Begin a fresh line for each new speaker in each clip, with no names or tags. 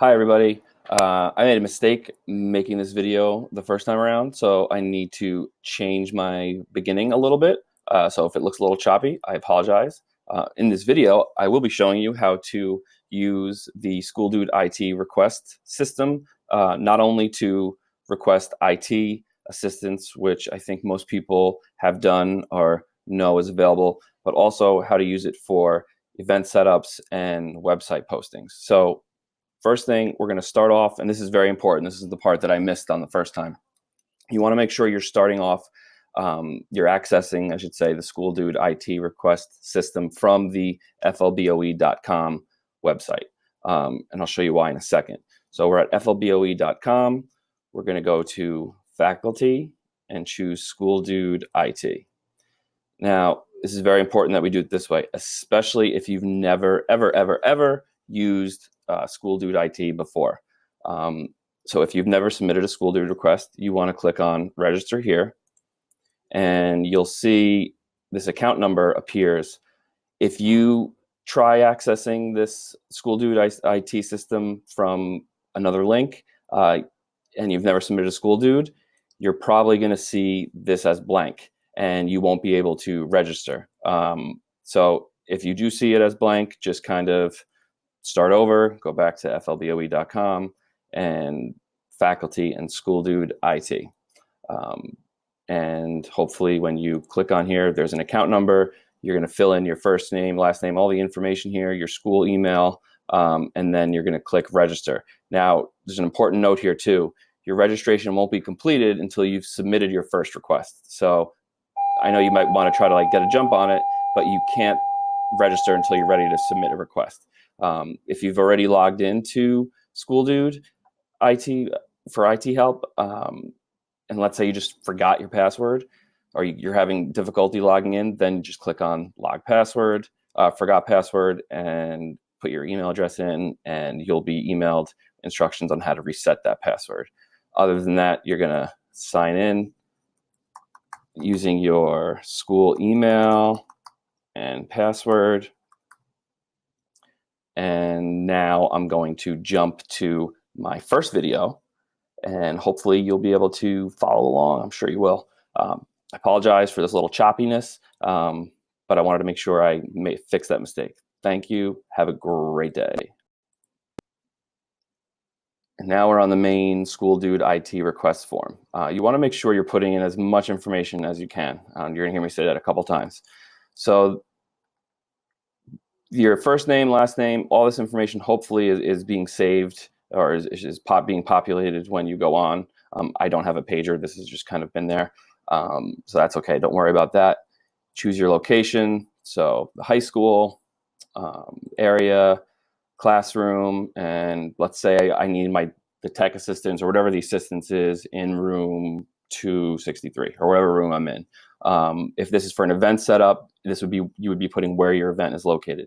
Hi everybody. I made a mistake making this video the first time around, so I need to change my beginning a little bit. So if it looks a little choppy, I apologize. In this video, I will be showing you how to use the SchoolDude IT request system, not only to request IT assistance, which I think most people have done or know is available, but also how to use it for event setups and website postings. So first thing, we're going to start off, and this is very important. This is the part that I missed on the first time. You want to make sure you're starting off, you're accessing, I should say, the SchoolDude IT request system from the flboe.com website. And I'll show you why in a second. So we're at flboe.com. We're going to go to Faculty and choose SchoolDude IT. Now, this is very important that we do it this way, especially if you've never, ever used SchoolDude IT before. So if you've never submitted a SchoolDude request, you want to click on Register here, and you'll see this account number appears. If you try accessing this SchoolDude IT system from another link, and you've never submitted a SchoolDude, you're probably going to see this as blank, and you won't be able to register. So if you do see it as blank, just kind of start over, go back to flboe.com and Faculty and SchoolDude IT. And hopefully when you click on here, there's an account number. You're going to fill in your first name, last name, all the information here, your school email, and then you're going to click register. Now, there's an important note here too. Your registration won't be completed until you've submitted your first request. So I know you might want to try to get a jump on it, but you can't register until you're ready to submit a request. If you've already logged into SchoolDude IT for IT help, and let's say you just forgot your password or you're having difficulty logging in, then just click on log password, forgot password, and put your email address in, and you'll be emailed instructions on how to reset that password. Other than that, you're going to sign in using your school email and password. And now I'm going to jump to my first video, and hopefully you'll be able to follow along. I'm sure you will. I apologize for this little choppiness, but I wanted to make sure I fix that mistake. Thank you. Have a great day. And now we're on the main SchoolDude IT request form. You want to make sure you're putting in as much information as you can. You're going to hear me say that a couple times. So your first name, last name, all this information hopefully is being saved or is being populated when you go on. I don't have a pager. This has just kind of been there. So that's okay. Don't worry about that. Choose your location. So the high school, area, classroom, and let's say I need the tech assistants or whatever the assistance is in room 263 or whatever room I'm in. If this is for an event setup, you would be putting where your event is located.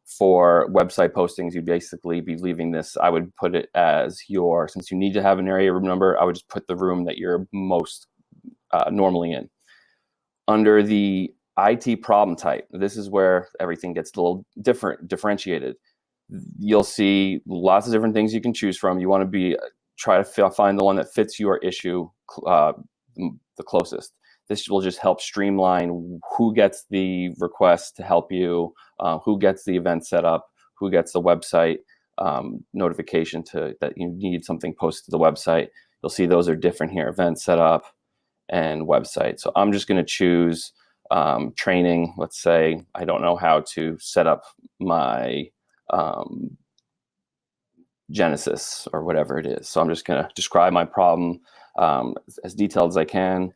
For website postings, you'd basically be leaving this. I would put it as since you need to have an area room number, I would just put the room that you're most normally in. Under the IT problem type, this is where everything gets a little differentiated. You'll see lots of different things you can choose from. You want to try to find the one that fits your issue the closest. This will just help streamline who gets the request to help you, who gets the event set up, who gets the website notification that you need something posted to the website. You'll see those are different here, event setup and website. So I'm just going to choose training. Let's say I don't know how to set up my Genesis or whatever it is. So I'm just going to describe my problem as detailed as I can.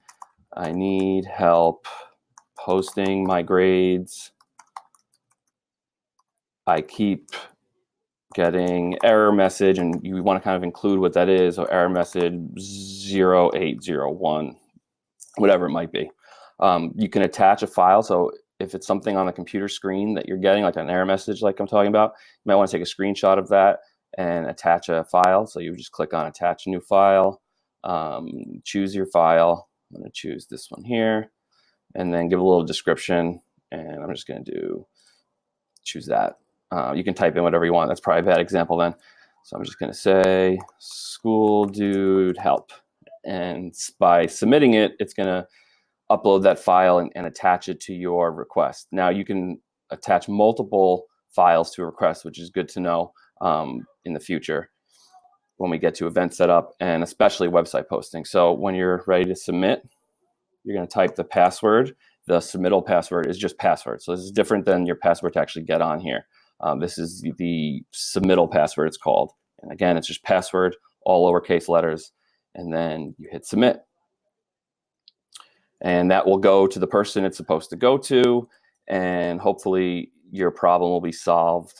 I need help posting my grades. I keep getting error message, and you want to kind of include what that is, or error message 0801, whatever it might be. You can attach a file. So if it's something on the computer screen that you're getting, like an error message like I'm talking about, you might want to take a screenshot of that and attach a file. So you just click on attach new file, choose your file. I'm going to choose this one here, and then give a little description, and I'm just going to choose that. You can type in whatever you want. That's probably a bad example then. So I'm just going to say SchoolDude help. And by submitting it, it's going to upload that file and attach it to your request. Now you can attach multiple files to a request, which is good to know in the future when we get to event setup and especially website posting. So when you're ready to submit, you're going to type the password. The submittal password is just password. So this is different than your password to actually get on here. This is the submittal password, it's called. And again, it's just password, all lowercase letters, and then you hit submit. And that will go to the person it's supposed to go to, and hopefully your problem will be solved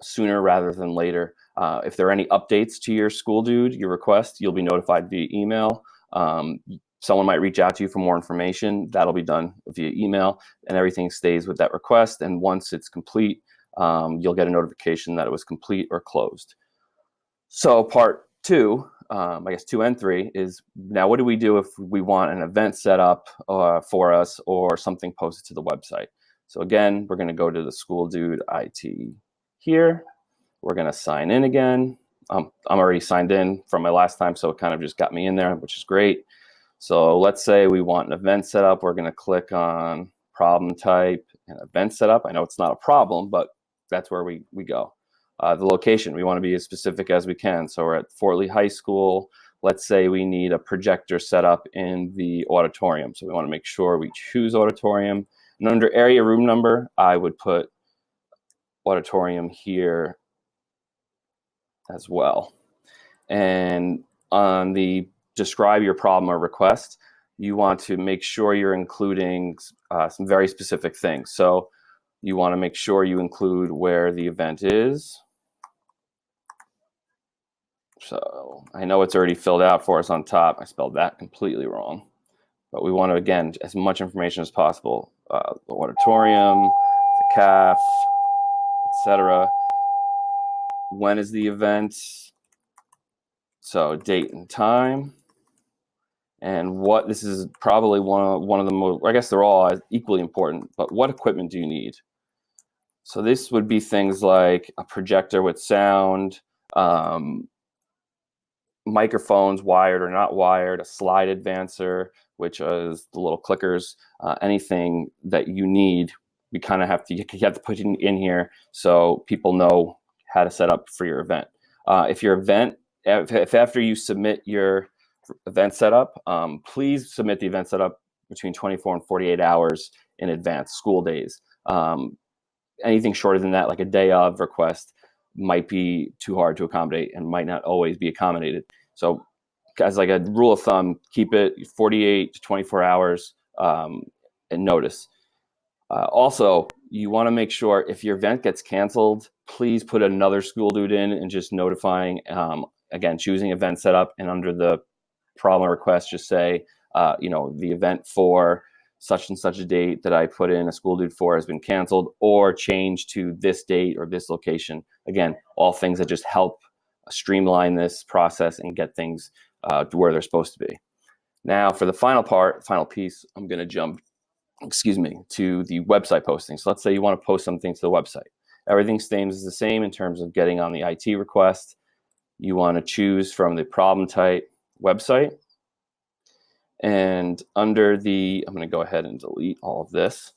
sooner rather than later. If there are any updates to your SchoolDude, your request, you'll be notified via email. Someone might reach out to you for more information. That'll be done via email, and everything stays with that request. And once it's complete, you'll get a notification that it was complete or closed. So part 2, I guess 2 and 3, is now what do we do if we want an event set up for us or something posted to the website? So again, we're going to go to the SchoolDude IT here. We're going to sign in again. I'm already signed in from my last time, so it kind of just got me in there, which is great. So let's say we want an event setup. We're going to click on problem type and event setup. I know it's not a problem, but that's where we go. The location, we want to be as specific as we can. So we're at Fort Lee High School. Let's say we need a projector set up in the auditorium. So we want to make sure we choose auditorium. And under area room number, I would put auditorium here as well. And on the describe your problem or request, you want to make sure you're including some very specific things. So you want to make sure you include where the event is. So I know it's already filled out for us on top. I spelled that completely wrong. But we want to, again, as much information as possible. The auditorium, the CAF, etc. When is the event? So date and time. And what, this is probably one of the most, I guess they're all equally important, but what equipment do you need? So this would be things like a projector with sound, microphones, wired or not wired, a slide advancer, which is the little clickers, anything that you need, we kind of have to, you have to put it in here so people know how to set up for your event. If your event, if after you submit your event setup, please submit the event setup between 24 and 48 hours in advance, school days. Anything shorter than that, like a day of request, might be too hard to accommodate and might not always be accommodated. So as like a rule of thumb, keep it 48 to 24 hours and notice. Also, you want to make sure if your event gets canceled, please put another SchoolDude in and just notifying, again, choosing event setup, and under the problem request, just say, you know, the event for such and such a date that I put in a SchoolDude for has been canceled or changed to this date or this location. Again, all things that just help streamline this process and get things to where they're supposed to be. Now for the final part, final piece, I'm going to jump, to the website posting. So let's say you want to post something to the website. Everything stays the same in terms of getting on the IT request. You want to choose from the problem type website. And under the, I'm going to go ahead and delete all of this.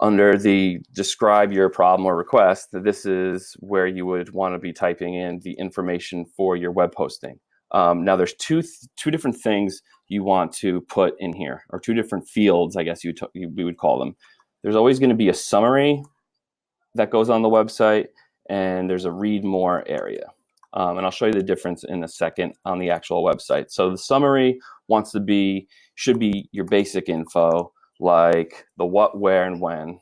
Under the describe your problem or request, this is where you would want to be typing in the information for your web hosting. Now there's two different things you want to put in here, or two different fields, I guess we would call them. There's always going to be a summary that goes on the website, and there's a read more area. And I'll show you the difference in a second on the actual website. So the summary should be your basic info, like the what, where, and when.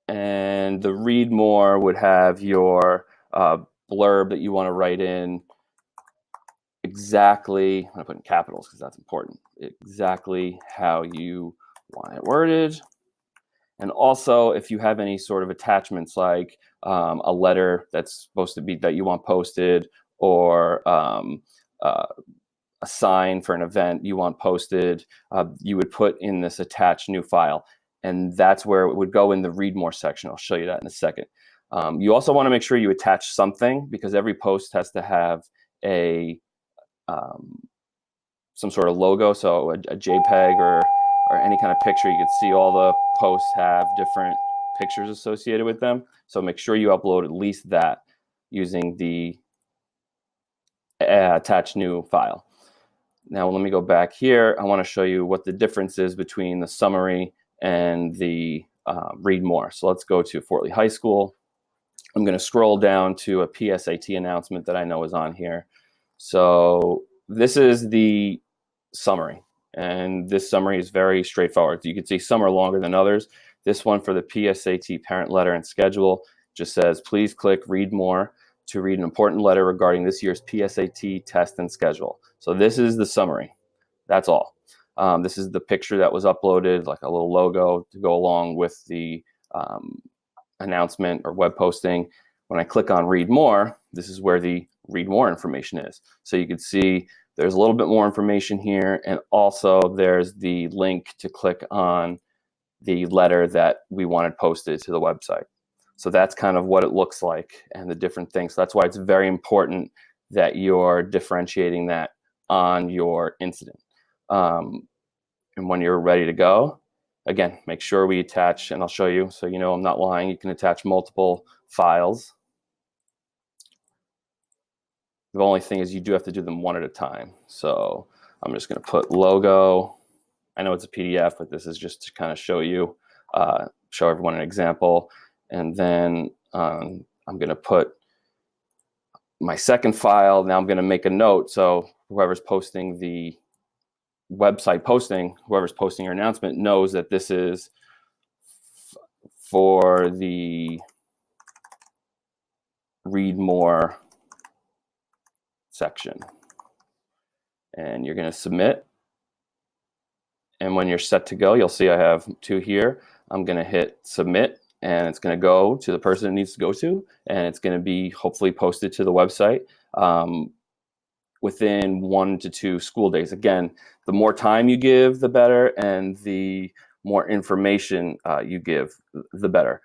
And the read more would have your blurb that you want to write in exactly, I'm going to put in capitals because that's important, exactly how you want it worded. And also, if you have any sort of attachments like a letter that's supposed to be that you want posted, or a sign for an event you want posted, you would put in this attached new file. and that's where it would go in the read more section. I'll show you that in a second. You also want to make sure you attach something, because every post has to have a some sort of logo, so a JPEG or any kind of picture. You can see all the posts have different pictures associated with them, so make sure you upload at least that using the attach new file. Now let me go back here. I want to show you what the difference is between the summary and the read more. So let's go to Fort Lee High School. I'm going to scroll down to a PSAT announcement that I know is on here. So this is the summary, and this summary is very straightforward. You can see some are longer than others. This one for the PSAT parent letter and schedule just says, please click read more to read an important letter regarding this year's PSAT test and schedule. So this is the summary. That's all. This is the picture that was uploaded, like a little logo to go along with the announcement or web posting. When I click on read more, this is where the read more information is. So you can see there's a little bit more information here, and also there's the link to click on the letter that we wanted posted to the website. So that's kind of what it looks like and the different things. So that's why it's very important that you're differentiating that on your incident. And when you're ready to go, again, make sure we attach, and I'll show you so you know I'm not lying, you can attach multiple files. The only thing is you do have to do them one at a time. So I'm just going to put logo. I know it's a PDF, but this is just to kind of show you, show everyone an example. And then I'm going to put my second file. Now I'm going to make a note. So whoever's posting the website posting, whoever's posting your announcement knows that this is for the read more section. And you're going to submit. And when you're set to go, you'll see I have 2 here. I'm going to hit submit, and it's going to go to the person it needs to go to, and it's going to be hopefully posted to the website within 1 to 2 school days. Again, the more time you give, the better, and the more information you give, the better.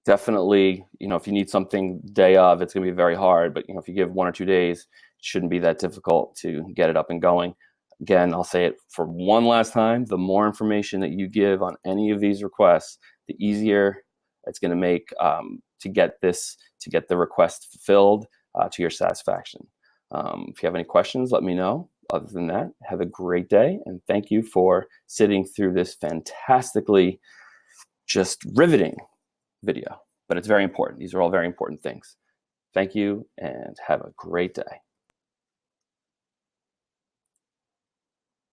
Definitely, if you need something day of, it's going to be very hard, but if you give 1 or 2 days, it shouldn't be that difficult to get it up and going. Again, I'll say it for one last time, the more information that you give on any of these requests, the easier it's going to make to get the request fulfilled to your satisfaction. If you have any questions, let me know. Other than that, have a great day, and thank you for sitting through this fantastically just riveting video. But it's very important. These are all very important things. Thank you, and have a great day.